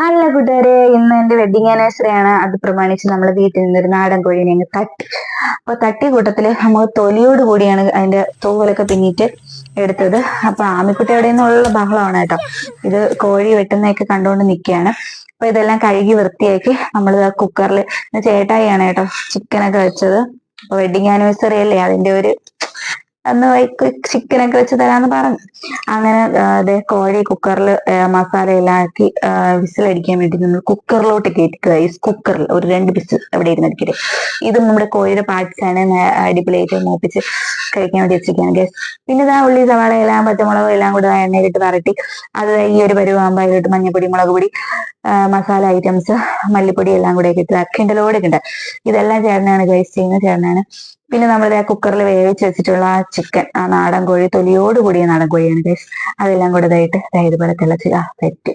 അല്ല കൂട്ടുകാരെ, ഇന്ന് എന്റെ വെഡിങ് ആനിവേഴ്സറി ആണ്. അത് പ്രമാണിച്ച് നമ്മൾ വീട്ടിൽ നിന്നൊരു നാടൻ കോഴീനെ അങ്ങ് തട്ടി. അപ്പൊ തട്ടിയ കൂട്ടത്തില് നമ്മൾ തൊലിയോട് കൂടിയാണ് അതിന്റെ തോലൊക്കെ പിന്നിട്ട് എടുത്തത്. അപ്പൊ ആമിക്കുട്ടി അവിടെ നിന്നുള്ള ബഹളമാണ് കേട്ടോ. ഇത് കോഴി വെട്ടുന്നതൊക്കെ കണ്ടുകൊണ്ട് നിൽക്കുകയാണ്. അപ്പൊ ഇതെല്ലാം കഴുകി വൃത്തിയാക്കി നമ്മൾ കുക്കറിൽ, ചേട്ടായിയാണ് കേട്ടോ ചിക്കനൊക്കെ വെച്ചത്. അപ്പൊ വെഡിങ് ആനിവേഴ്സറി അല്ലേ, അതിന്റെ ഒരു അന്ന് ചിക്കനൊക്കെ വെച്ച് തരാന്ന് പറഞ്ഞു. അങ്ങനെ അതെ കോഴി കുക്കറിൽ മസാല എല്ലാം ആക്കി വിസിലടിക്കാൻ വേണ്ടി നമ്മൾ കുക്കറിലോട്ട് കയറ്റിക്കുക. ഈ കുക്കറിൽ ഒരു 2 വിസിൽ അവിടെ ഇരുന്നിരിക്കട്ടെ. ഇതും നമ്മുടെ കോഴിയുടെ പാർട്സ് ആണ്. അടിപൊളിയായിട്ട് മൂപ്പിച്ച് കഴിക്കാൻ വേണ്ടി വെച്ചിരിക്കുകയാണ് ഗൈസ്. പിന്നെ ഇതാ ഉള്ളി, സവാള എല്ലാം പച്ചമുളകും എല്ലാം കൂടെ എണ്ണയിലിട്ട് വരട്ടി അത് ഈ ഒരു പരുവാകുമ്പോൾ അതിലിട്ട് മഞ്ഞപ്പൊടി, മുളക് പൊടി, മസാല ഐറ്റംസ്, മല്ലിപ്പൊടി എല്ലാം കൂടെ ഇട്ട് കിണ്ടലോടെ കിണ്ട. ഇതെല്ലാം ചേട്ടനാണ് ഗൈസ് ചെയ്യുന്നത്, ചേട്ടനാണ്. പിന്നെ നമ്മൾ കുക്കറിൽ വേവിച്ച് വെച്ചിട്ടുള്ള ആ ചിക്കൻ, ആ നാടൻ കോഴി തൊലിയോട് കൂടിയ നാടൻ കോഴിയാണ് ഗൈസ്, അതെല്ലാം കൂടെ ഇതായിട്ട് ഇതുപോലെ തിളച്ച് സെറ്റ്.